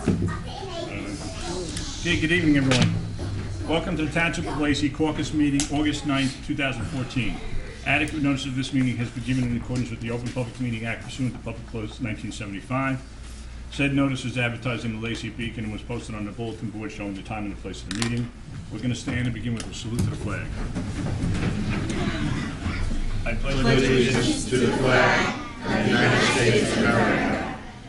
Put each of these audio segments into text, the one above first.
Okay, good evening, everyone. Welcome to the Township of Lacey Caucus meeting, August 9th, 2014. Adequate notice of this meeting has been given in accordance with the Open Public Meeting Act pursuant to Public Law 1975. Said notice was advertised in the Lacey Beacon and was posted on the bulletin board showing the time and the place of the meeting. We're going to stand and begin with a salute to the flag. I pledge allegiance to the flag of the United States of America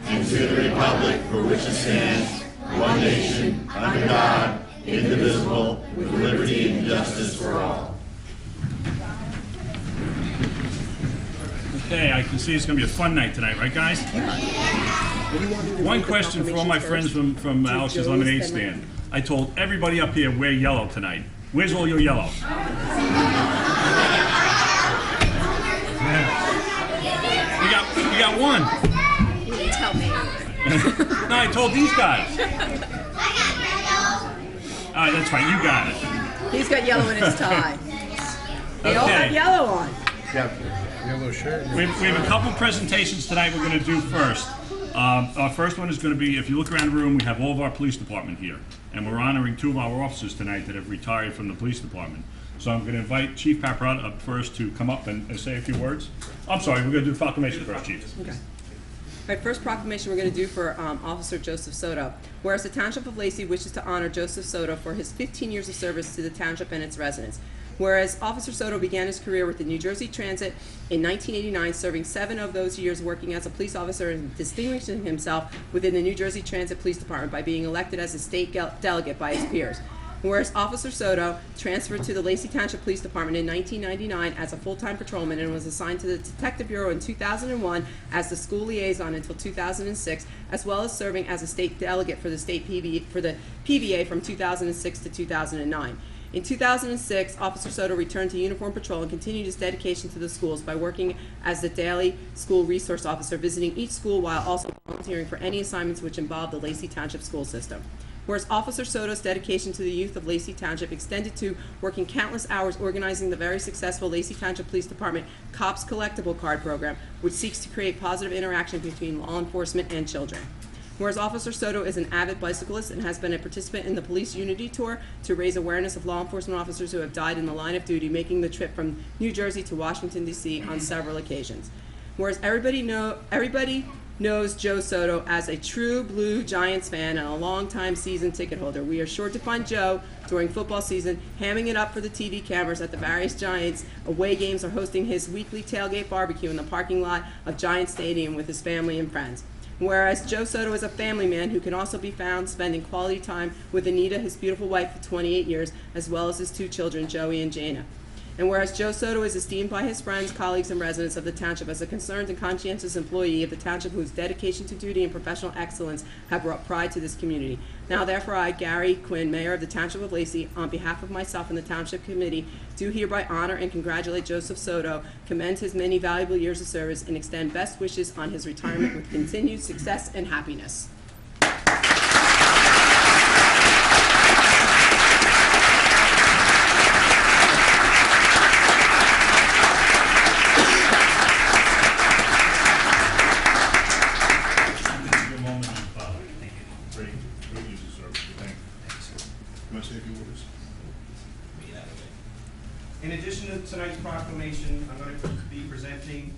and to the republic for which it stands, one nation, under God, indivisible, with liberty and justice for all. Okay, I can see it's going to be a fun night tonight, right, guys? One question for all my friends from Alex's Lemonade Stand. I told everybody up here wear yellow tonight. Where's all your yellow? We got one. You didn't tell me. No, I told these guys. All right, that's fine. You got it. He's got yellow in his tie. They all have yellow on. Yellow shirt. We have a couple presentations tonight we're going to do first. Our first one is going to be, if you look around the room, we have all of our police department here. And we're honoring two of our officers tonight that have retired from the police department. So I'm going to invite Chief Paparotto up first to come up and say a few words. I'm sorry, we're going to do the proclamation first, Chief. Okay. All right, first proclamation we're going to do for Officer Joseph Soto. Whereas the Township of Lacey wishes to honor Joseph Soto for his 15 years of service to the Township and its residents. Whereas Officer Soto began his career with the New Jersey Transit in 1989, serving 7 of those years working as a police officer and distinguishing himself within the New Jersey Transit Police Department by being elected as a state delegate by his peers. Whereas Officer Soto transferred to the Lacey Township Police Department in 1999 as a full-time patrolman and was assigned to the Detective Bureau in 2001 as the school liaison until 2006, as well as serving as a state delegate for the state PVA from 2006 to 2009. In 2006, Officer Soto returned to uniform patrol and continued his dedication to the schools by working as the daily school resource officer, visiting each school while also volunteering for any assignments which involved the Lacey Township school system. Whereas Officer Soto's dedication to the youth of Lacey Township extended to working countless hours organizing the very successful Lacey Township Police Department COPS Collectible Card Program, which seeks to create positive interaction between law enforcement and children. Whereas Officer Soto is an avid bicyclist and has been a participant in the Police Unity Tour to raise awareness of law enforcement officers who have died in the line of duty, making the trip from New Jersey to Washington, D.C. on several occasions. Whereas everybody knows Joe Soto as a true Blue Giants fan and a longtime season ticket holder. We are sure to find Joe during football season hamming it up for the TV cameras at the various Giants away games or hosting his weekly tailgate barbecue in the parking lot of Giant Stadium with his family and friends. Whereas Joe Soto is a family man who can also be found spending quality time with Anita, his beautiful wife for 28 years, as well as his 2 children, Joey and Jana. And whereas Joe Soto is esteemed by his friends, colleagues, and residents of the Township as a concerned and conscientious employee of the Township whose dedication to duty and professional excellence have brought pride to this community. Now therefore I, Gary Quinn, Mayor of the Township of Lacey, on behalf of myself and the Township Committee, do hereby honor and congratulate Joseph Soto, commend his many valuable years of service, and extend best wishes on his retirement with continued success and happiness. In addition to tonight's proclamation, I'm going to be presenting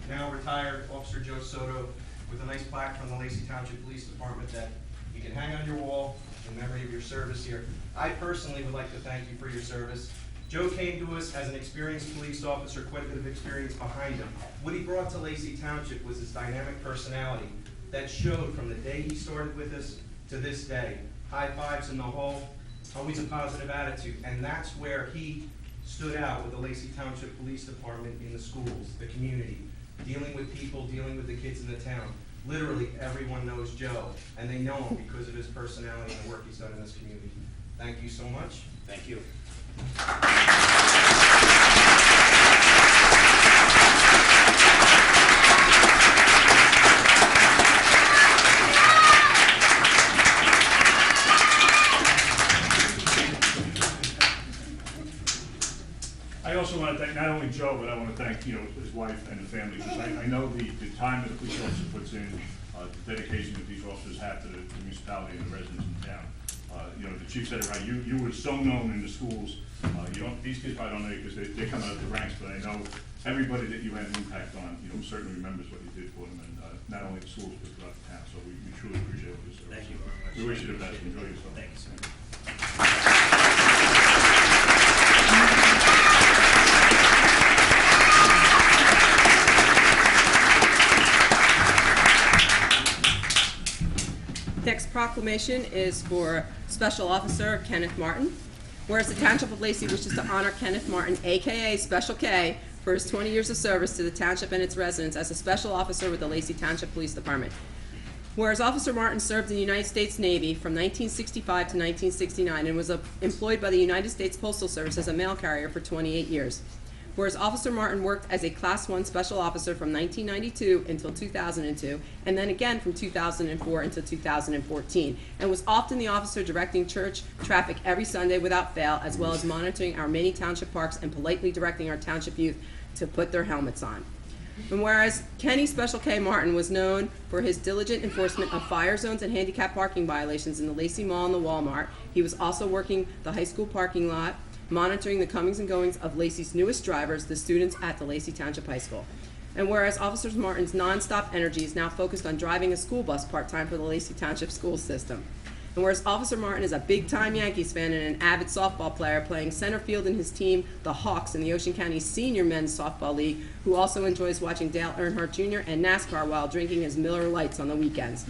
now retired Officer Joe Soto with a nice plaque from the Lacey Township Police Department that you can hang on your wall in memory of your service here. I personally would like to thank you for your service. Joe came to us as an experienced police officer, quite a bit of experience behind him. What he brought to Lacey Township was his dynamic personality that showed from the day he started with us to this day. High fives in the hall, always a positive attitude, and that's where he stood out with the Lacey Township Police Department in the schools, the community, dealing with people, dealing with the kids in the town. Literally everyone knows Joe, and they know him because of his personality and the work he's done in this community. Thank you so much. Thank you. I also want to thank not only Joe, but I want to thank his wife and the family, because I know the time that the police officer puts in the dedication that these officers have to the municipality and the residents in town. You know, the chief said it right, you were so known in the schools. These kids probably don't know you because they come out of the ranks, but I know everybody that you had an impact on, certainly remembers what you did for them, and not only the schools, but throughout the town. So we truly appreciate what you said. Thank you. We wish you the best. Enjoy yourself. Thank you, sir. Next proclamation is for Special Officer Kenneth Martin. Whereas the Township of Lacey wishes to honor Kenneth Martin, AKA Special K, for his 20 years of service to the township and its residents as a special officer with the Lacey Township Police Department. Whereas Officer Martin served in the United States Navy from 1965 to 1969 and was employed by the United States Postal Service as a mail carrier for 28 years. Whereas Officer Martin worked as a Class 1 Special Officer from 1992 until 2002, and then again from 2004 until 2014, and was often the officer directing church traffic every Sunday without fail, as well as monitoring our many township parks and politely directing our township youth to put their helmets on. And whereas Kenny Special K Martin was known for his diligent enforcement of fire zones and handicap parking violations in the Lacey Mall and the Walmart, he was also working the high school parking lot, monitoring the comings and goings of Lacey's newest drivers, the students at the Lacey Township High School. And whereas Officer Martin's nonstop energy is now focused on driving a school bus part-time for the Lacey Township school system. And whereas Officer Martin is a big-time Yankees fan and an avid softball player playing center field in his team, the Hawks, in the Ocean County Senior Men's Softball League, who also enjoys watching Dale Earnhardt Jr. and NASCAR while drinking his Miller Lights on the weekends.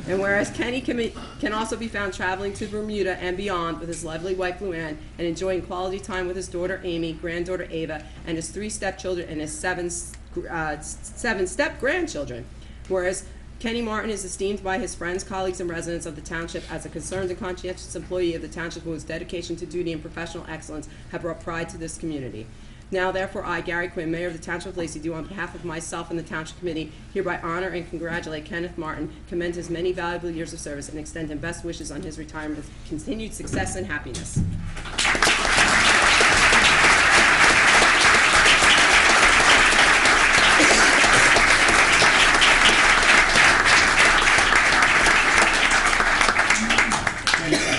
And whereas Kenny can also be found traveling to Bermuda and beyond with his lovely wife Luann and enjoying quality time with his daughter Amy, granddaughter Ava, and his 3 stepchildren and his 7 step-grandchildren. Whereas Kenny Martin is esteemed by his friends, colleagues, and residents of the township as a concerned and conscientious employee of the township whose dedication to duty and professional excellence have brought pride to this community. Now, therefore, I, Gary Quinn, Mayor of the Township of Lacey, do on behalf of myself and the Township Committee hereby honor and congratulate Kenneth Martin, commend his many valuable years of service, and extend him best wishes on his retirement with continued success and happiness.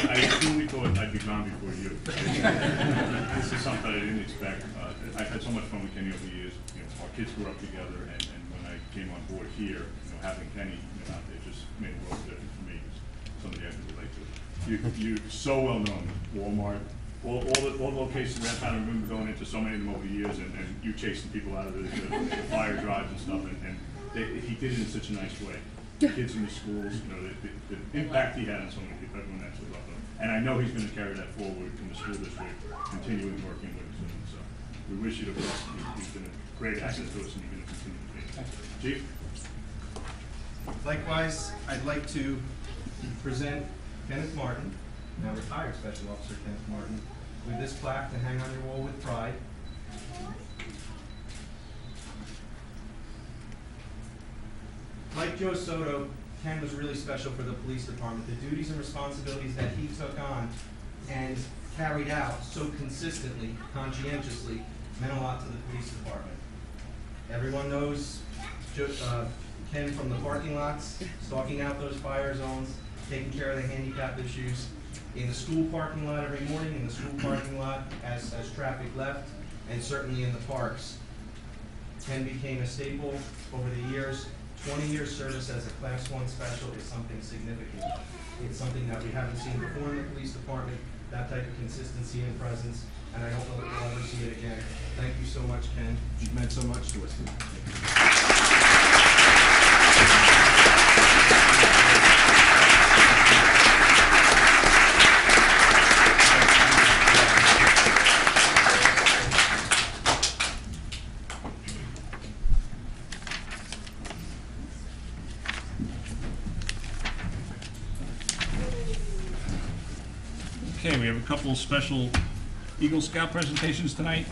I truly thought I'd be gone before you. This is something I didn't expect. I've had so much fun with Kenny over the years. Our kids grew up together, and when I came on board here, having Kenny out there just made a world of difference for me. It's somebody I can relate to. You're so well known. Walmart, all the locations around town. I remember going into so many of them over the years, and you chasing people out of the fire drives and stuff, and he did it in such a nice way. Kids in the schools, the impact he had on so many people, everyone that's loved him. And I know he's going to carry that forward in the school district, continuing working with us. So we wish you the best. He's been a great asset to us, and you're going to continue to be. Chief? Likewise, I'd like to present Kenneth Martin, now retired Special Officer Kenneth Martin, with this plaque to hang on your wall with pride. Like Joe Soto, Ken was really special for the police department. The duties and responsibilities that he took on and carried out so consistently, conscientiously, meant a lot to the police department. Everyone knows Ken from the parking lots, stalking out those fire zones, taking care of the handicap issues, in the school parking lot every morning, in the school parking lot as traffic left, and certainly in the parks. Ken became a staple over the years. 20 years service as a Class 1 Special is something significant. It's something that we haven't seen before in the police department, that type of consistency and presence, and I don't know that we'll ever see it again. Thank you so much, Ken. You've meant so much to us. Okay, we have a couple of special Eagle Scout presentations tonight.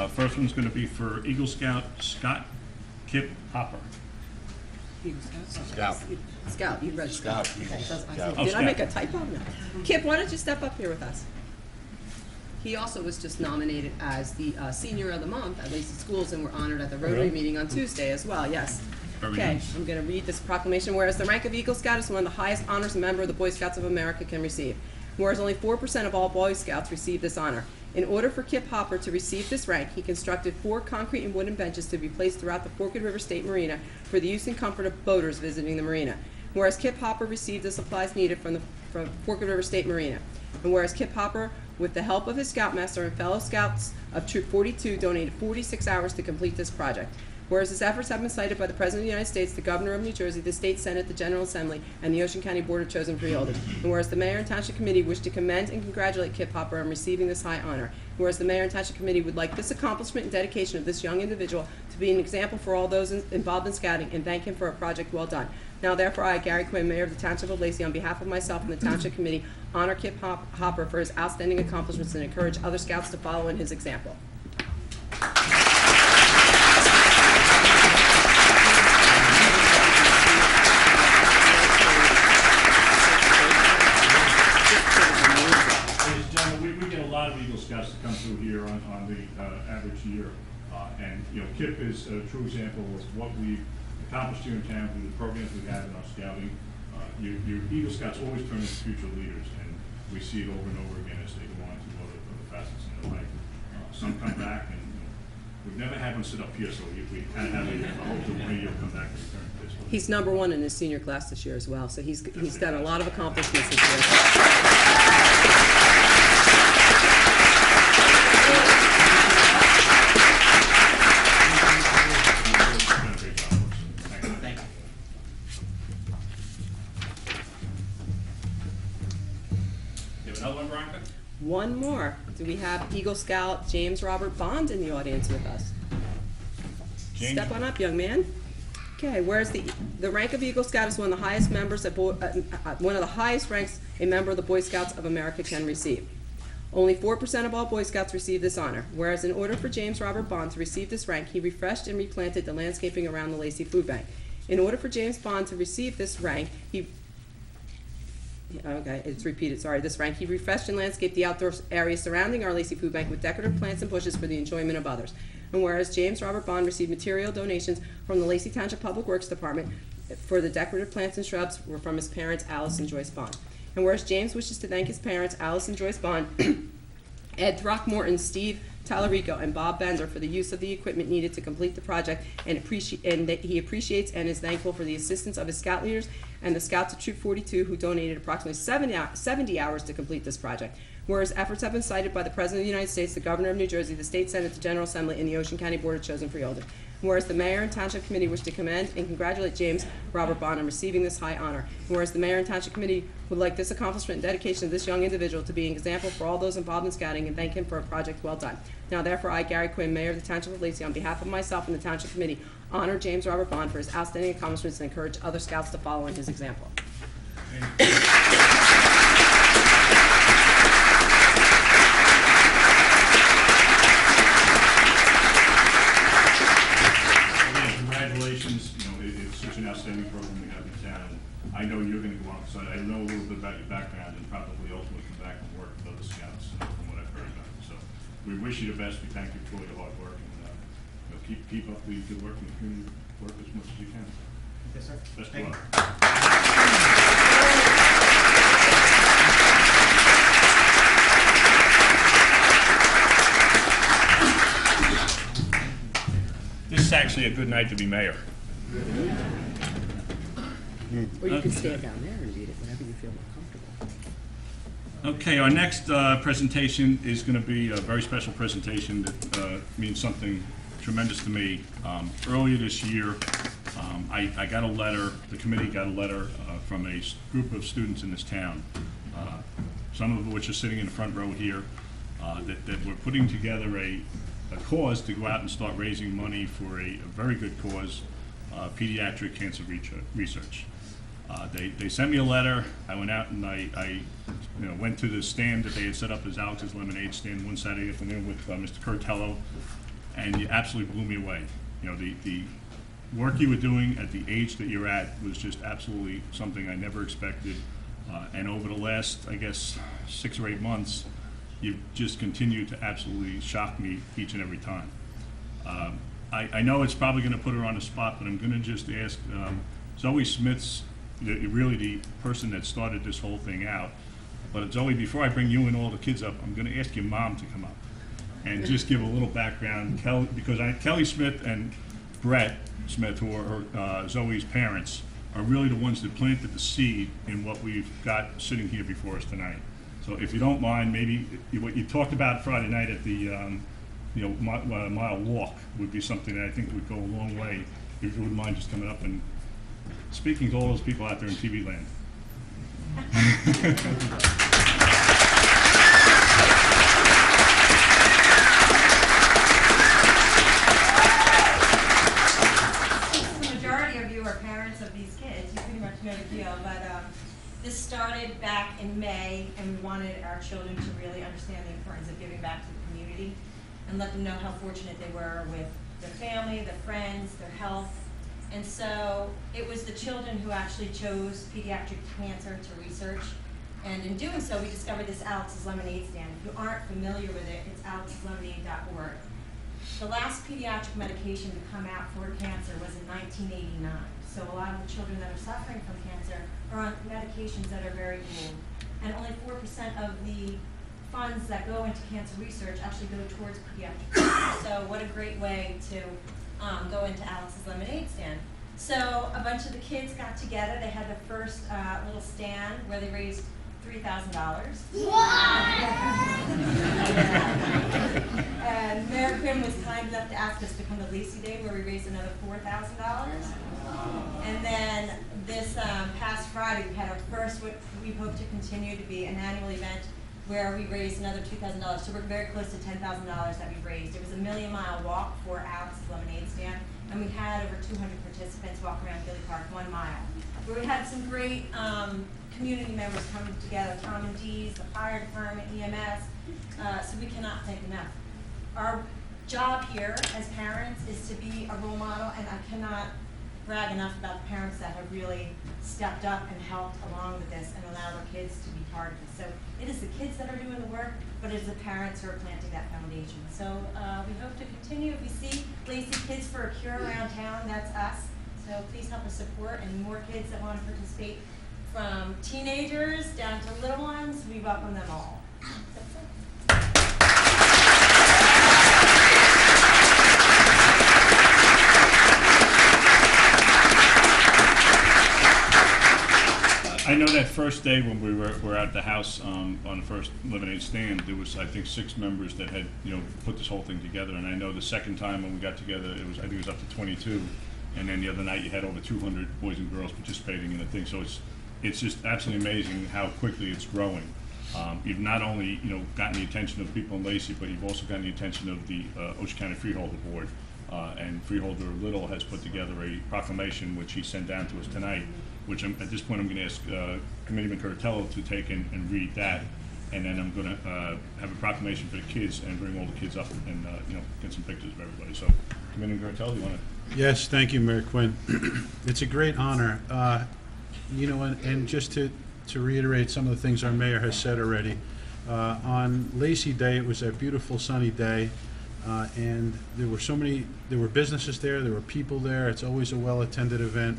First one's going to be for Eagle Scout Scott Kip Hopper. Scout, you read Scout. Did I make a typo? No. Kip, why don't you step up here with us? He also was just nominated as the Senior of the Month at Lacey Schools, and we're honored at the Rotary meeting on Tuesday as well, yes. Very Okay, nice. I'm going to read this proclamation. Whereas the rank of Eagle Scout is one of the highest honors a member of the Boy Scouts of America can receive. Whereas only 4% of all Boy Scouts receive this honor. In order for Kip Hopper to receive this rank, he constructed 4 concrete and wooden benches to be placed throughout the Forked River State Marina for the use and comfort of boaters visiting the marina. Whereas Kip Hopper received the supplies needed from Forked River State Marina. And whereas Kip Hopper, with the help of his Scoutmaster and fellow Scouts of Troop 42, donated 46 hours to complete this project. Whereas his efforts have been cited by the President of the United States, the Governor of New Jersey, the State Senate, the General Assembly, and the Ocean County Board of Chosen Freeholders. And whereas the Mayor and Township Committee wish to commend and congratulate Kip Hopper on receiving this high honor. Whereas the Mayor and Township Committee would like this accomplishment and dedication of this young individual to be an example for all those involved in scouting and thank him for a project well done. Now therefore I, Gary Quinn, Mayor of the Township of Lacey, on behalf of myself and the Township Committee, honor Kip Hopper for his outstanding accomplishments and encourage other scouts to follow in his example. Ladies and gentlemen, we get a lot of Eagle Scouts to come through here on the average year. And, you know, Kip is a true example of what we've accomplished here in town through the programs we have in our scouting. Your Eagle Scouts always turn into future leaders, and we see it over and over again as they go on to other facets in their life. Some come back, and you know, we've never had one sit up here, so we kind of have a hope that one of you will come back and return to this. He's #1 in his senior class this year as well, so he's done a lot of accomplishments this year. Thank you. You have another one, Veronica? One more. Do we have Eagle Scout James Robert Bond in the audience with us? James? Step on up, young man. Okay, whereas the rank of Eagle Scout is one of the highest members of one of the highest ranks a member of the Boy Scouts of America can receive. Only 4% of all Boy Scouts receive this honor, whereas in order for James Robert Bond to receive this rank, he refreshed and replanted the landscaping around the Lacey Food Bank. In order for James Bond to receive this rank, he refreshed and landscaped the outdoor area surrounding our Lacey Food Bank with decorative plants and bushes for the enjoyment of others. And whereas James Robert Bond received material donations from the Lacey Township Public Works Department for the decorative plants and shrubs were from his parents, Alice and Joyce Bond. And whereas James wishes to thank his parents, Alice and Joyce Bond, Ed Throckmorton, Steve Tallarico, and Bob Bender for the use of the equipment needed to complete the project, and that he appreciates and is thankful for the assistance of his scout leaders and the Scouts of Troop 42 who donated approximately 70 hours to complete this project. Whereas efforts have been cited by the President of the United States, the Governor of New Jersey, the State Senate, the General Assembly, and the Ocean County Board of Chosen Freeholders. Whereas the Mayor and Township Committee wish to commend and congratulate James Robert Bond on receiving this high honor. Whereas the Mayor and Township Committee would like this accomplishment and dedication of this young individual to be an example for all those involved in scouting and thank him for a project well done. Now therefore I, Gary Quinn, Mayor of the Township of Lacey, on behalf of myself and the Township Committee, honor James Robert Bond for his outstanding accomplishments and encourage other scouts to follow in his example. Congratulations, you know, it's such an outstanding program we have in town. I know you're gonna go on, so I know a little bit about your background and probably ultimately come back and work with other scouts from what I've heard about it. So we wish you the best, we thank you for all your hard work, and you know, keep up the good work and the community work as much as you can. Yes, sir. Best of Thank you. luck. This is actually a good night to be mayor. Or you can stand down there and read it, whatever you feel more comfortable. Okay, our next presentation is going to be a very special presentation that means something tremendous to me. Earlier this year, I got a letter, the committee got a letter from a group of students in this town, some of which are sitting in the front row here, that we're putting together a cause to go out and start raising money for a very good cause, pediatric cancer research. They sent me a letter. I went out and I went to the stand that they had set up as Alex's Lemonade stand one Saturday afternoon with Mr. Curtello, and you absolutely blew me away. You know, the work you were doing at the age that you're at was just absolutely something I never expected. And over the last, I guess, 6 or 8 months, you've just continued to absolutely shock me each and every time. I know it's probably going to put her on the spot, but I'm going to just ask, Zoe Smith's really the person that started this whole thing out. But Zoe, before I bring you and all the kids up, I'm going to ask your mom to come up and just give a little background. Because Kelly Smith and Brett Smith, who are Zoe's parents, are really the ones that planted the seed in what we've got sitting here before us tonight. So if you don't mind, maybe what you talked about Friday night at the mile walk would be something that I think would go a long way. If you wouldn't mind just coming up and speaking to all those people out there in TV land. The majority of you are parents of these kids. You pretty much know the deal, but this started back in May, and we wanted our children to really understand the importance of giving back to the community and let them know how fortunate they were with their family, their friends, their health. And so it was the children who actually chose pediatric cancer to research. And in doing so, we discovered this Alex's Lemonade stand. If you aren't familiar with it, it's alexlemonade.org. The last pediatric medication to come out for cancer was in 1989. So a lot of the children that are suffering from cancer are on medications that are very old. And only 4% of the funds that go into cancer research actually go towards pediatric cancer. So what a great way to go into Alex's Lemonade stand. So a bunch of the kids got together. They had their first little stand where they raised $3,000. And Mayor Quinn was kind enough to ask us to come to Lacey Day where we raised another $4,000. And then this past Friday we had our first, what we hope to continue to be an annual event where we raised another $2,000. So we're very close to $10,000 that we've raised. It was a million-mile walk for Alex's Lemonade stand, and we had over 200 participants walk around Gilly Park 1 mile. Where we had some great community members coming together, Tom and Dee's, the fire department, EMS, so we cannot thank enough. Our job here as parents is to be a role model, and I cannot brag enough about the parents that have really stepped up and helped along with this and allowed our kids to be part of this. So it is the kids that are doing the work, but it is the parents who are planting that foundation. So we hope to continue. If we see Lacey Kids for a Cure around town, that's us. So please help us support, and more kids that want to participate, from teenagers down to little ones, we welcome them all. I know that first day when we were at the house on the first lemonade stand, there was, I think, 6 members that had put this whole thing together. And I know the second time when we got together, I think it was up to 22. And then the other night you had over 200 boys and girls participating in the thing. So it's just absolutely amazing how quickly it's growing. You've not only gotten the attention of people in Lacey, but you've also gotten the attention of the Ocean County Freeholder Board. And Freeholder Little has put together a proclamation which he sent down to us tonight, which at this point I'm going to ask Committeeman Curatello to take and read that, and then I'm going to have a proclamation for the kids and bring all the kids up and get some pictures of everybody. So, Committeeman Curatello, you want to? Yes, thank you, Mayor Quinn. It's a great honor. And just to reiterate some of the things our mayor has said already, on Lacey Day, it was a beautiful sunny day, and there were businesses there were people there. It's always a well-attended event,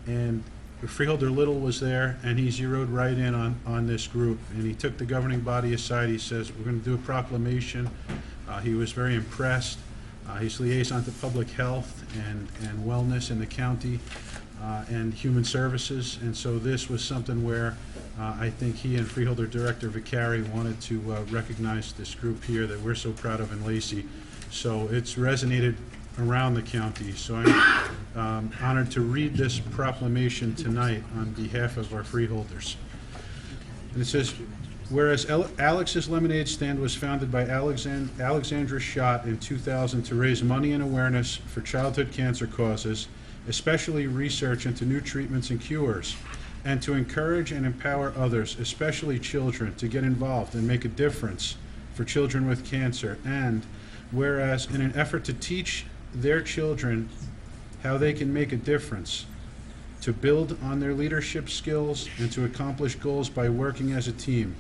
and Freeholder Little was there, and he zeroed right in on this group, and he took the governing body aside. He says, we're going to do a proclamation. He was very impressed. He's liaison to public health and wellness in the county and human services, and so this was something where I think he and Freeholder Director Vicari wanted to recognize this group here that we're so proud of in Lacey. So it's resonated around the county. So I'm honored to read this proclamation tonight on behalf of our freeholders. And it says, whereas Alex's Lemonade Stand was founded by Alexandra Schott in 2000 to raise money and awareness for childhood cancer causes, especially research into new treatments and cures, and to encourage and empower others, especially children, to get involved and make a difference for children with cancer. And whereas in an effort to teach their children how they can make a difference, to build on their leadership skills, and to accomplish goals by working as a team,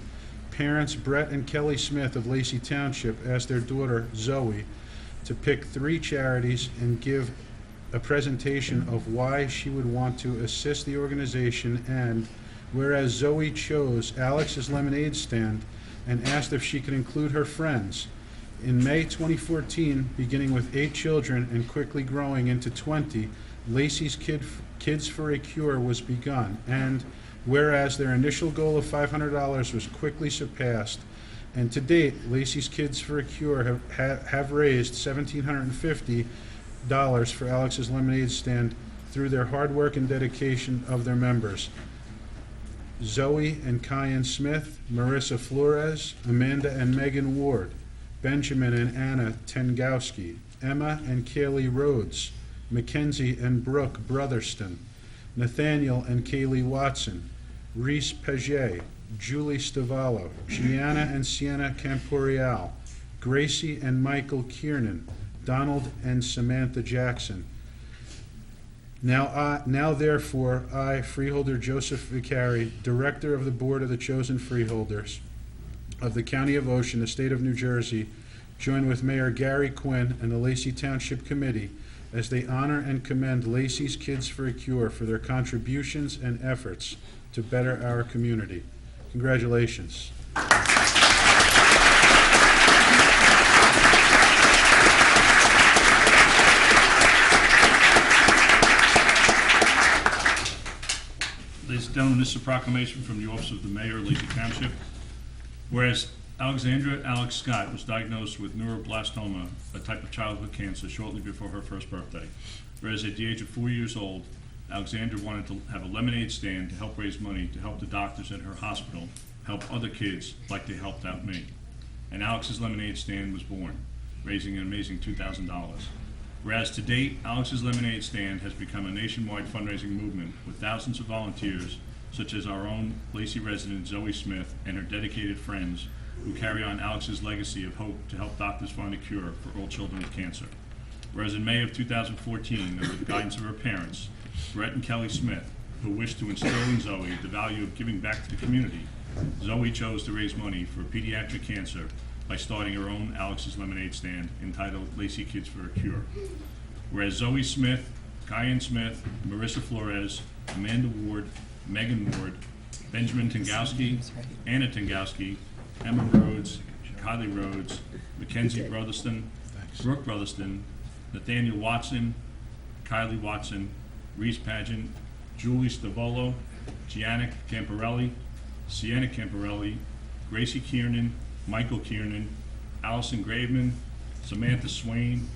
parents Brett and Kelly Smith of Lacey Township asked their daughter Zoe to pick 3 charities and give a presentation of why she would want to assist the organization, and whereas Zoe chose Alex's Lemonade Stand and asked if she could include her friends. In May 2014, beginning with 8 children and quickly growing into 20, Lacey's Kids for a Cure was begun, and whereas their initial goal of $500 was quickly surpassed, and to date, Lacey's Kids for a Cure have raised $1,750 for Alex's Lemonade Stand through their hard work and dedication of their members. Zoe and Kyan Smith, Marissa Flores, Amanda and Megan Ward, Benjamin and Anna Tengowski, Emma and Kaylee Rhodes, Mackenzie and Brooke Brotherston, Nathaniel and Kaylee Watson, Reese Paget, Julie Stavallo, Gianna and Sienna Camporial, Gracie and Michael Kiernan, Donald and Samantha Jackson. Now therefore, I, Freeholder Joseph Vicari, Director of the Board of the Chosen Freeholders of the County of Ocean, the State of New Jersey, join with Mayor Gary Quinn and the Lacey Township Committee as they honor and commend Lacey's Kids for a Cure for their contributions and efforts to better our community. Congratulations. Ladies and gentlemen, this is a proclamation from the Office of the Mayor of Lacey Township. Whereas Alexandra Alex Scott was diagnosed with neuroblastoma, a type of childhood cancer, shortly before her first birthday. Whereas at the age of 4 years old, Alexandra wanted to have a lemonade stand to help raise money to help the doctors at her hospital help other kids like they helped out me. And Alex's Lemonade Stand was born, raising an amazing $2,000. Whereas to date, Alex's Lemonade Stand has become a nationwide fundraising movement with thousands of volunteers, such as our own Lacey resident Zoe Smith and her dedicated friends, who carry on Alex's legacy of hope to help doctors find a cure for all children with cancer. Whereas in May of 2014, under the guidance of her parents, Brett and Kelly Smith, who wished to instill in Zoe the value of giving back to the community, Zoe chose to raise money for pediatric cancer by starting her own Alex's Lemonade Stand entitled Lacey Kids for a Cure. Whereas Zoe Smith, Kyan Smith, Marissa Flores, Amanda Ward, Megan Ward, Benjamin Tengowski, Anna Tengowski, Emma Rhodes, Kylie Rhodes, Mackenzie Brotherston, Brooke Brotherston, Nathaniel Watson, Kylie Watson, Reese Pageant, Julie Stavolo, Gianna Camporelli, Sienna Camporelli, Gracie Kiernan, Michael Kiernan, Allison Graveman, Samantha Swain,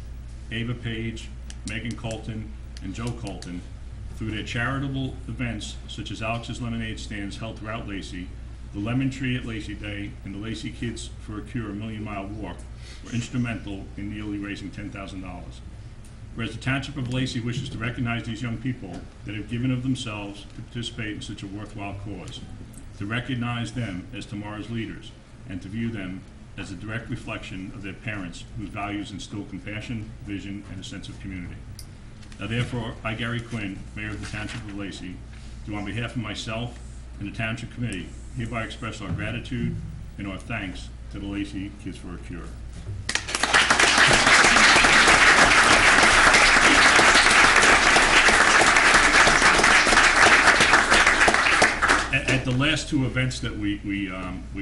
Ava Page, Megan Colton, and Joe Colton, through their charitable events such as Alex's Lemonade Stands held throughout Lacey, the Lemon Tree at Lacey Day, and the Lacey Kids for a Cure Million Mile Walk were instrumental in nearly raising $10,000. Whereas the Township of Lacey wishes to recognize these young people that have given of themselves to participate in such a worthwhile cause, to recognize them as tomorrow's leaders, and to view them as a direct reflection of their parents whose values instill compassion, vision, and a sense of community. Now therefore, I, Gary Quinn, Mayor of the Township of Lacey, do on behalf of myself and the Township Committee hereby express our gratitude and our thanks to the Lacey Kids for a Cure. At the last 2 events that we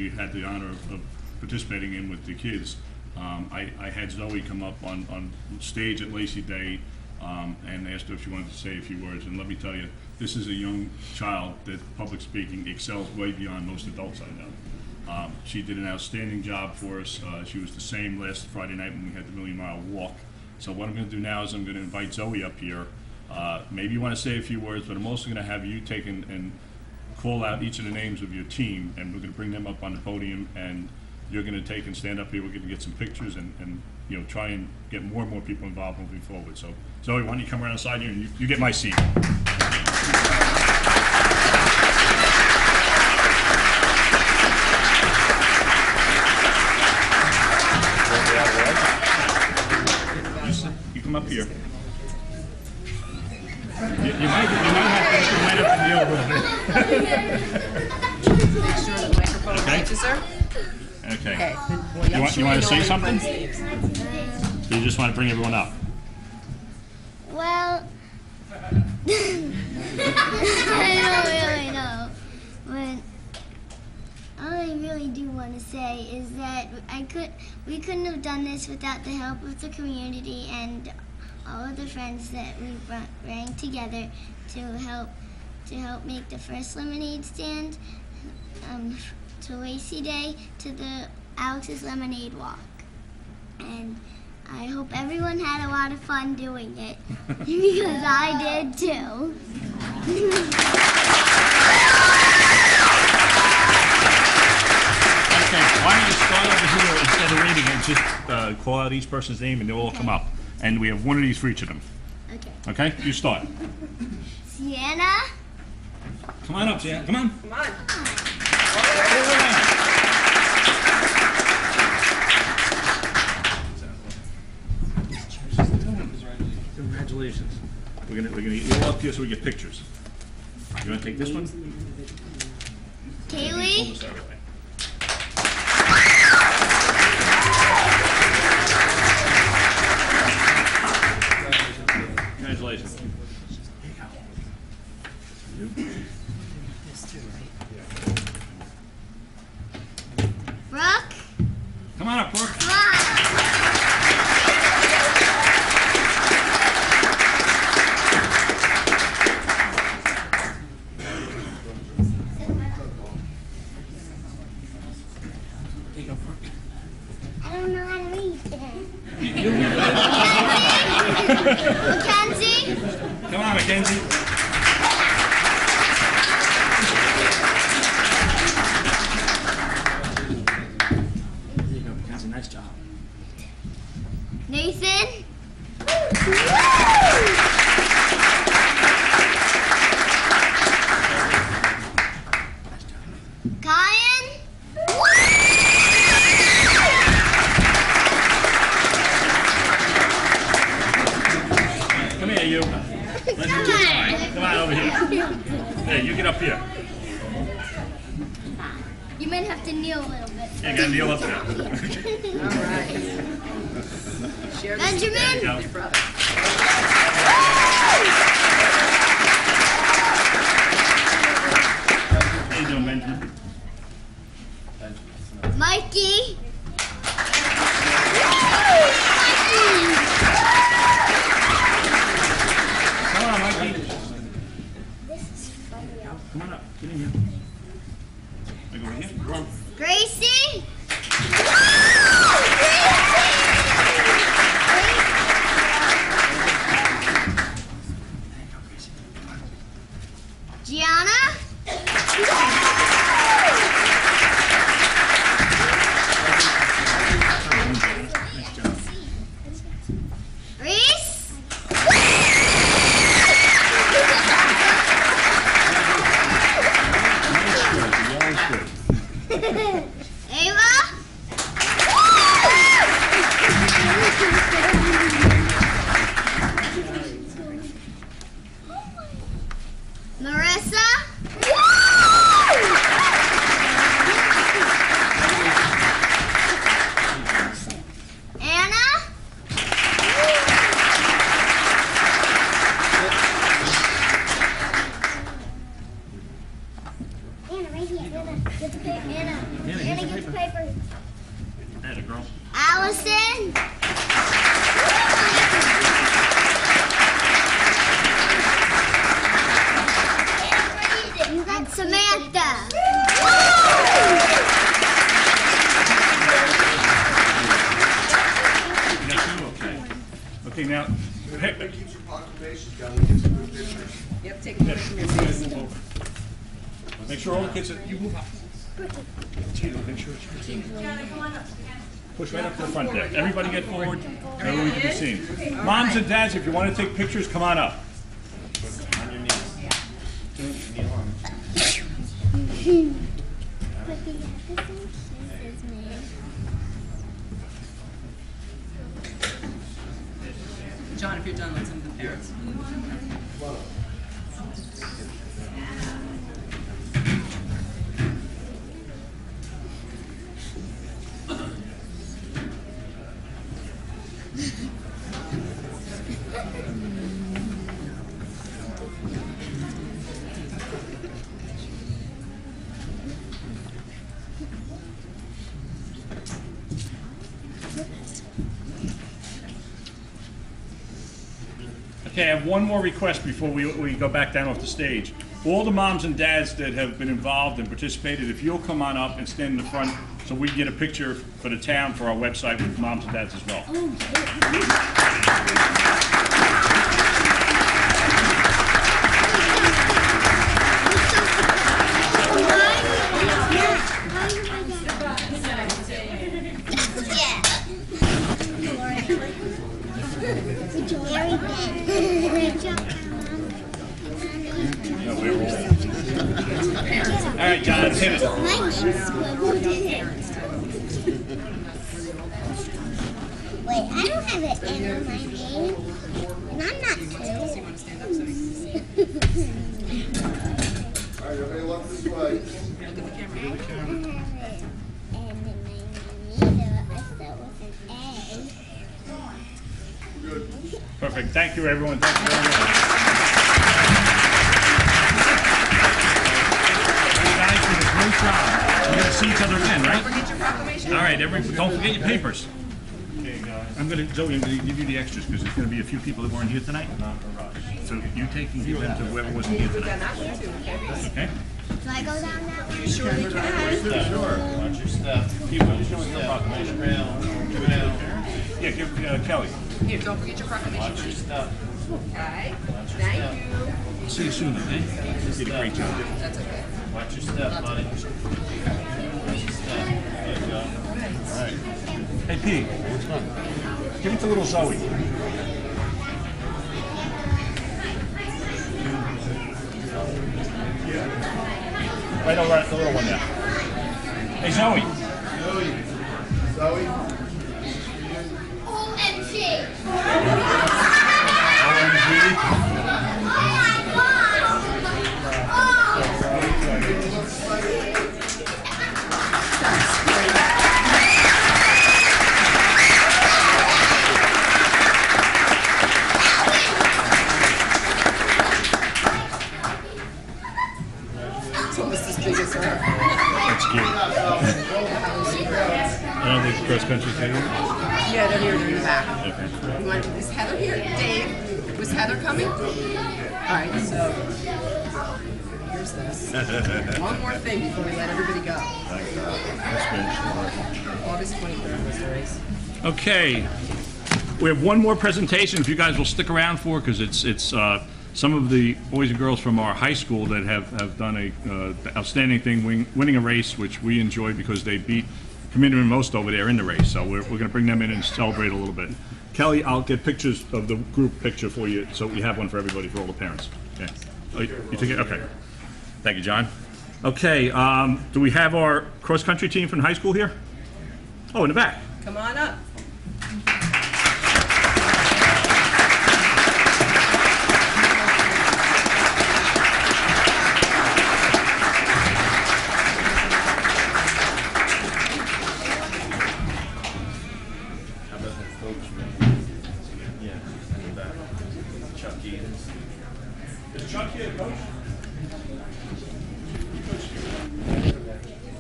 had the honor of participating in with the kids, I had Zoe come up on stage at Lacey Day and asked her if she wanted to say a few words. And let me tell you, this is a young child that public speaking excels way beyond most adults I know. She did an outstanding job for us. She was the same last Friday night when we had the Million Mile Walk. So what I'm going to do now is I'm going to invite Zoe up here. Maybe you want to say a few words, but I'm also going to have you take and call out each of the names of your team, and we're going to bring them up on the podium, and you're going to take and stand up here. We're going to get some pictures and you know, try and get more and more people involved moving forward. So Zoe, why don't you come around the side here and you get my seat. You come up here. You might have to kneel a little bit. Make sure the microphone reaches her. Okay. Okay. You want to say something? you just want to bring everyone up? Well, I don't really know, but all I really do want to say is that we couldn't have done this without the help of the community and all of the friends that we rang together to help make the first lemonade stand, to Lacey Day, to the Alex's Lemonade Walk. And I hope everyone had a lot of fun doing it, because I did too. Okay, why don't you start over here instead of reading it, just call out each person's name and they'll all come up. And we have one of these for each of them. Okay. Okay, you start. Sienna. Come on up, Sienna. Come on. Come on. Congratulations. We're gonna get you all up here so we get pictures. You wanna take this one? Kaylee. Start right away. Congratulations. Brooke. Come on up, Brooke. Come on. I don't know how to read that. Mackenzie? Come on, Mackenzie. There you go, Mackenzie. Nice job. Nathan? Kyan? Come here, you. Let's do this time. Come on over here. Hey, you get up here. You might have to kneel a little bit. You gotta kneel up there. All right. Share this Benjamin? with your brother. How you doing, Benjamin? Mikey? Come on, Mikey. Come on up. Get in here. Like over here. Come on. Gracie? Gianna? Reese? Ava? Marissa? Anna? Anna, right here. Get the paper. Anna, get the paper. There the girl. Allison? And Samantha. Okay. Okay, now. Hey, Yep, take a picture from your face. make sure all the kids. You move up. Gina, make sure it's push right up to the front there. Everybody get forward. Everyone can be seen. Moms and dads, if you want to take pictures, come on up. On your knees. John, if you're done, let's have the parents. Okay, I have one more request before we go back down off the stage. All the moms and dads that have been involved and participated, if you'll come on up and stand in the front so we can get a picture for the town for our website with moms and dads as well. All right, John, hit it. Wait, I don't have an N on my name. And I'm not two. All right, everybody look this way. I don't have an N in my name either. I start with an A. Good. Perfect. Thank you, everyone. Thank you very much. You guys did a great job. We're going to see each other again, right? Forget your proclamation. All right, don't forget your papers. Zoe, I'm going to give you the extras because there's going to be a few people that weren't here tonight. So you take and give them to whoever wasn't here tonight. Okay? Do I go down that way? Sure. Watch your step. Keep on showing your proclamation. Yeah, give Kelly. Here, don't forget your proclamation. Watch your step. Okay. Thank you. See you soon, okay? You did a great job. That's okay. Watch your step, buddy. Watch your step. There you go. All right. Hey, Pete. Give it to little Zoe. Right over at the little one there. Hey, Zoe. Zoe. OMG! It's almost as big as her. That's cute. I don't think the cross country thing. Yeah, they're here, they're in the back. Okay. You want, is Heather here? Dave, was Heather coming? All right, so here's this. One more thing before we let everybody go. August 23rd was the race. Okay, we have one more presentation. If you guys will stick around for, because it's some of the boys and girls from our high school that have done a outstanding thing, winning a race, which we enjoy because they beat Community most over there in the race. So we're going to bring them in and celebrate a little bit. Kelly, I'll get pictures of the group picture for you, so we have one for everybody, for all the parents. Okay. Oh, you take it? Okay. Thank you, John. Okay, do we have our cross-country team from high school here? Oh, in the back. Come on up.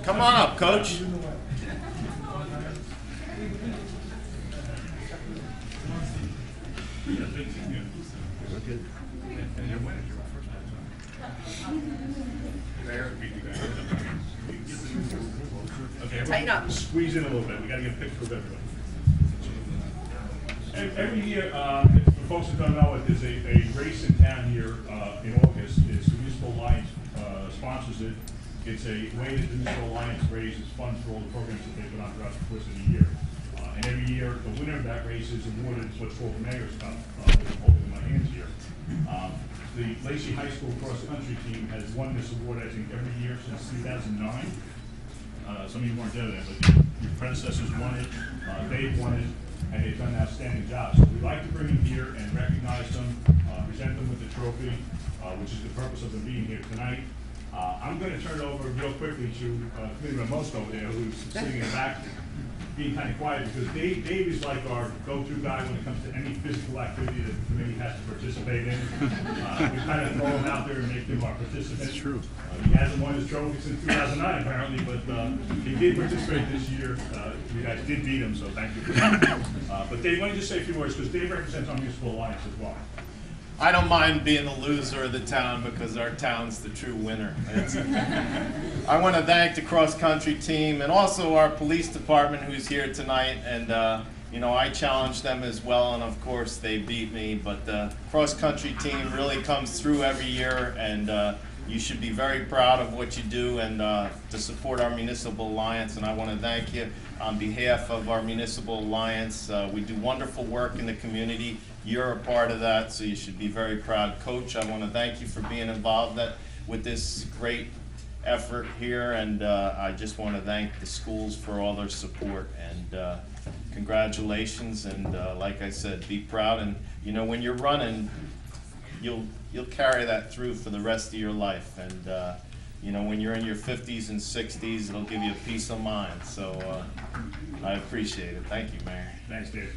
Come on up, Coach. Okay, Tighten up. Squeeze in a little bit. We got to get a picture of everybody. Every year, for folks that don't know it, there's a race in town here in August. It's the Municipal Alliance sponsors it. It's a way that the Municipal Alliance raises funds for all the programs that they put on throughout the course of the year. And every year, the winner of that race is awarded what's called the Mayor's Cup. I'm holding in my hands here. The Lacey High School cross-country team has won this award, I think, every year since 2009. Some of you weren't there then, but your predecessors won it, they've won it, and they've done an outstanding job. So we'd like to bring them here and recognize them, present them with the trophy, which is the purpose of them being here tonight. I'm going to turn it over real quickly to Committeeman Most over there, who's sitting in the back, being kind of quiet, because Dave is like our go-to guy when it comes to any physical activity that the committee has to participate in. We kind of throw him out there and make him our participant. That's true. He hasn't won his trophy since 2009, apparently, but he did participate this year. You guys did beat him, so thank you for that. But Dave, why don't you just say a few words, because Dave represents our Municipal Alliance as well. I don't mind being the loser of the town because our town's the true winner. I want to thank the cross-country team and also our police department who's here tonight. And you know, I challenged them as well, and of course they beat me. But the cross-country team really comes through every year, and you should be very proud of what you do and to support our Municipal Alliance. And I want to thank you on behalf of our Municipal Alliance. We do wonderful work in the community. You're a part of that, so you should be very proud. Coach, I want to thank you for being involved with this great effort here, and I just want to thank the schools for all their support, and congratulations, and like I said, be proud. And you know, when you're running, you'll carry that through for the rest of your life, and you know, when you're in your 50s and 60s, it'll give you a peace of mind. So I appreciate it. Thank you, Mayor. Thanks, Dave.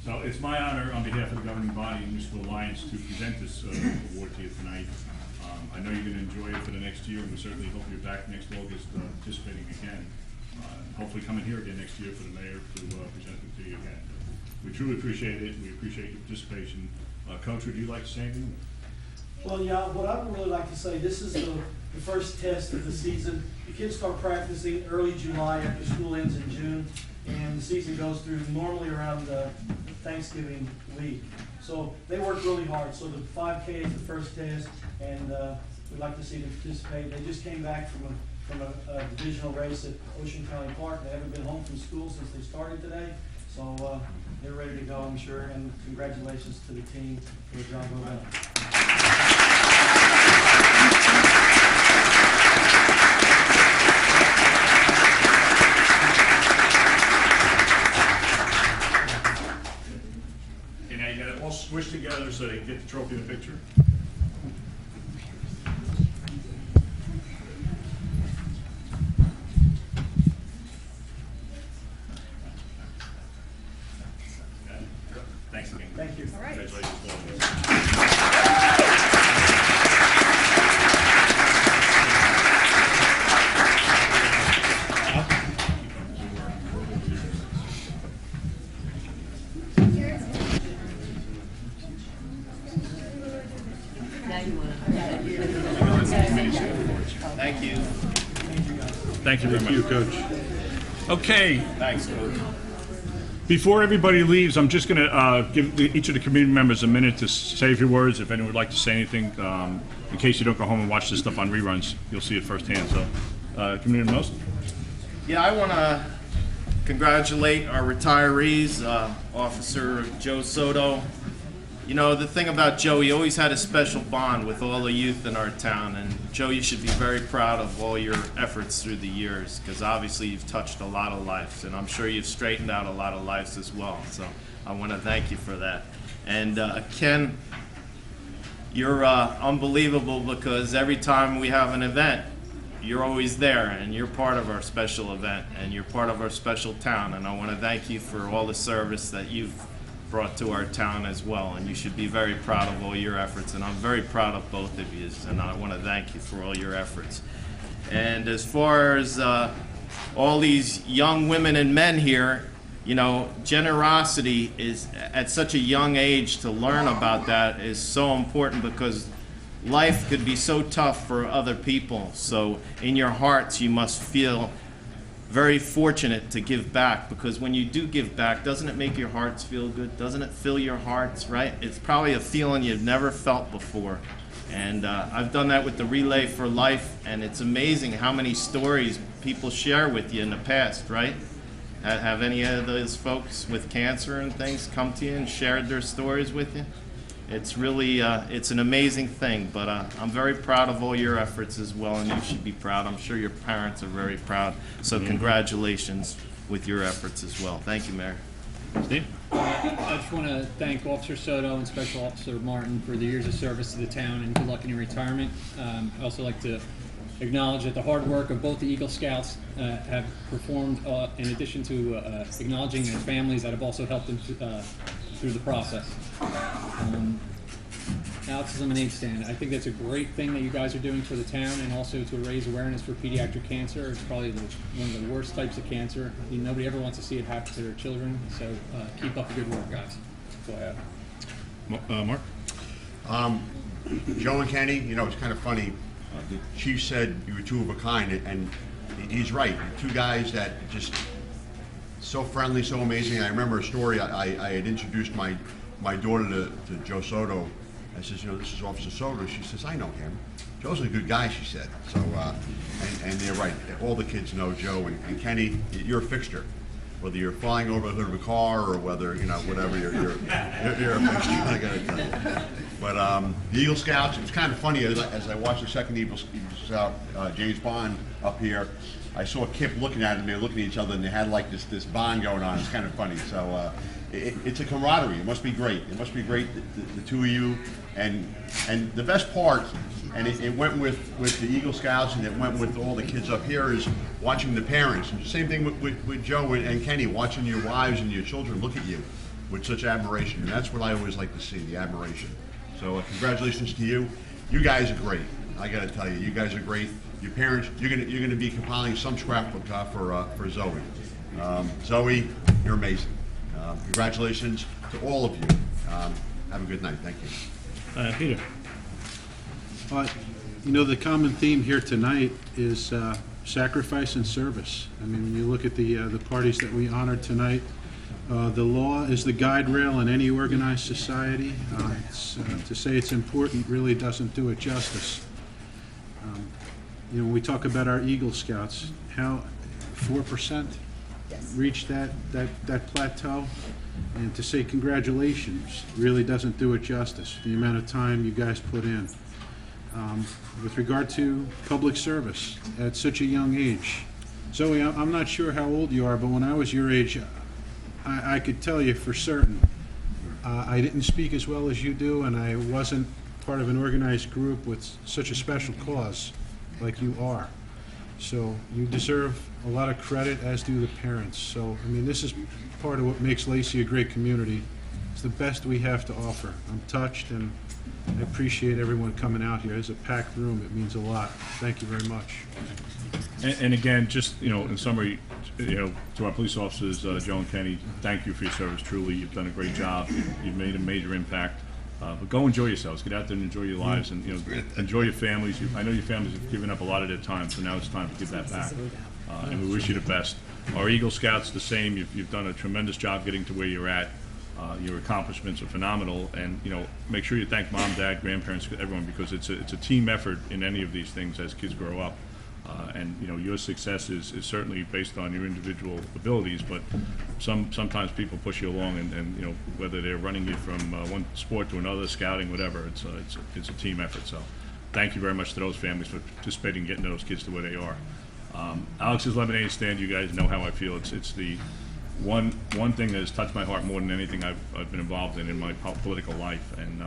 So it's my honor on behalf of the governing body and Municipal Alliance to present this award to you tonight. I know you're going to enjoy it for the next year, and we certainly hope you're back next August participating again. Hopefully coming here again next year for the mayor to present it to you again. We truly appreciate it. We appreciate your participation. Coach, would you like to say anything? Well, yeah, what I would really like to say, this is the first test of the season. The kids start practicing early July after school ends in June, and the season goes through normally around Thanksgiving week. So they work really hard. So the 5K is the first test, and we'd like to see them participate. They just came back from a divisional race at Ocean County Park. They haven't been home from school since they started today. So they're ready to go, I'm sure, and congratulations to the team for the job well done. Squish together so they can get the trophy in the picture. Thanks again. Thank you. All right. Congratulations. Thank you. Thank you very much. Thank you, Coach. Okay, Thanks, Coach. before everybody leaves, I'm just going to give each of the community members a minute to say a few words. If anyone would like to say anything, in case you don't go home and watch this stuff on reruns, you'll see it firsthand. So, community members. Yeah, I want to congratulate our retirees, Officer Joe Soto. You know, the thing about Joe, he always had a special bond with all the youth in our town. And Joe, you should be very proud of all your efforts through the years, because obviously you've touched a lot of lives, and I'm sure you've straightened out a lot of lives as well. So I want to thank you for that. And Ken, you're unbelievable, because every time we have an event, you're always there, and you're part of our special event, and you're part of our special town. And I want to thank you for all the service that you've brought to our town as well, and you should be very proud of all your efforts, and I'm very proud of both of you, and I want to thank you for all your efforts. And as far as all these young women and men here, you know, generosity is at such a young age. To learn about that is so important, because life could be so tough for other people. So in your hearts you must feel very fortunate to give back, because when you do give back, doesn't it make your hearts feel good? Doesn't it fill your hearts, right? It's probably a feeling you've never felt before. And I've done that with the Relay for Life, and it's amazing how many stories people share with you in the past, right? Have any of those folks with cancer and things come to you and shared their stories with you? It's really, it's an amazing thing, but I'm very proud of all your efforts as well, and you should be proud. I'm sure your parents are very proud, so congratulations with your efforts as well. Thank you, Mayor. Steve? I just want to thank Officer Soto and Special Officer Martin for the years of service to the town, and good luck in your retirement. I also like to acknowledge that the hard work of both the Eagle Scouts have performed, in addition to acknowledging their families that have also helped them through the process. Autism and AIDS stand. I think that's a great thing that you guys are doing for the town, and also to raise awareness for pediatric cancer. It's probably one of the worst types of cancer. I mean, nobody ever wants to see it happen to their children, so keep up the good work, guys. That's all I have. Mark? Joe and Kenny, you know, it's kind of funny. The chief said you were two of a kind, and he's right. Two guys that just so friendly, so amazing. I remember a story. I had introduced my daughter to Joe Soto. I says, you know, this is Officer Soto. She says, I know him. Joe's a good guy, she said. So, and they're right. All the kids know Joe and Kenny. You're a fixture. Whether you're flying over the hood of a car or whether, you know, whatever, you're a fixture, I gotta tell you. But the Eagle Scouts, it's kind of funny, as I watched the second Eagle Scout, James Bond up here, I saw Kip looking at him, they were looking at each other, and they had like this bond going on. It's kind of funny. So it's a camaraderie. It must be great. It must be great, the two of you. And the best part, and it went with the Eagle Scouts and it went with all the kids up here, is watching the parents. And the same thing with Joe and Kenny, watching your wives and your children look at you with such admiration. And that's what I always like to see, the admiration. So congratulations to you. You guys are great. I got to tell you, you guys are great. Your parents, you're gonna be compiling some scrapbook for Zoe. Zoe, you're amazing. Congratulations to all of you. Have a good night. Thank you. Peter. You know, the common theme here tonight is sacrifice and service. I mean, when you look at the parties that we honored tonight, the law is the guide rail in any organized society. To say it's important really doesn't do it justice. You know, when we talk about our Eagle Scouts, how 4% reached that plateau, and to say congratulations really doesn't do it justice, the amount of time you guys put in. With regard to public service at such a young age, Zoe, I'm not sure how old you are, but when I was your age, I could tell you for certain I didn't speak as well as you do, and I wasn't part of an organized group with such a special cause like you are. So you deserve a lot of credit, as do the parents. So, I mean, this is part of what makes Lacey a great community. It's the best we have to offer. I'm touched, and I appreciate everyone coming out here. It's a packed room. It means a lot. Thank you very much. And again, just, you know, in summary, you know, to our police officers, Joe and Kenny, thank you for your service. Truly, you've done a great job. You've made a major impact. But go enjoy yourselves. Get out there and enjoy your lives, and, you know, enjoy your families. I know your families have given up a lot of their time, so now it's time to give that back. And we wish you the best. Our Eagle Scouts, the same. You've done a tremendous job getting to where you're at. Your accomplishments are phenomenal, and, you know, make sure you thank mom, dad, grandparents, everyone, because it's a team effort in any of these things as kids grow up. And, you know, your success is certainly based on your individual abilities, but sometimes people push you along, and you know, whether they're running you from one sport to another, scouting, whatever, it's a team effort. So thank you very much to those families for participating in getting those kids to where they are. Alex's Lemonade Stand, you guys know how I feel. It's the one thing that has touched my heart more than anything I've been involved in my political life, and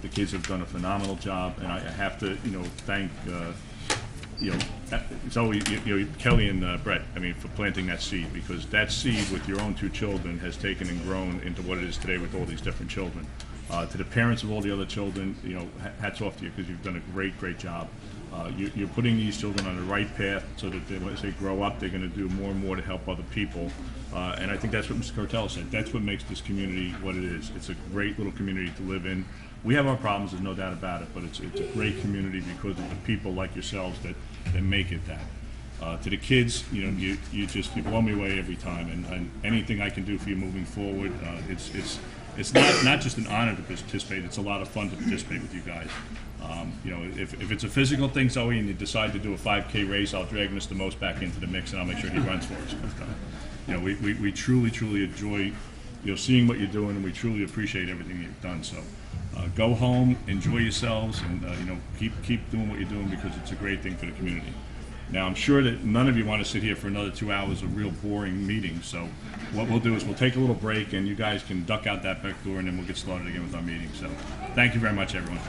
the kids have done a phenomenal job, and I have to, you know, thank you know, Zoe, you know, Kelly and Brett, I mean, for planting that seed, because that seed with your own two children has taken and grown into what it is today with all these different children. To the parents of all the other children, you know, hats off to you, because you've done a great job. You're putting these children on the right path so that as they grow up, they're going to do more and more to help other people. And I think that's what Mr. Cortell said. That's what makes this community what it is. It's a great little community to live in. We have our problems, there's no doubt about it, but it's a great community because of the people like yourselves that make it that. To the kids, you know, you blow me away every time, and anything I can do for you moving forward, it's not just an honor to participate, it's a lot of fun to participate with you guys. You know, if it's a physical thing, Zoe, and you decide to do a 5K race, I'll drag Mr. Most back into the mix, and I'll make sure he runs for us. But, you know, we truly enjoy, you know, seeing what you're doing, and we truly appreciate everything you've done. So go home, enjoy yourselves, and you know, keep doing what you're doing, because it's a great thing for the community. Now, I'm sure that none of you want to sit here for another 2 hours of real boring meetings, so what we'll do is we'll take a little break, and you guys can duck out that back door, and then we'll get started again with our meeting. So thank you very much, everyone.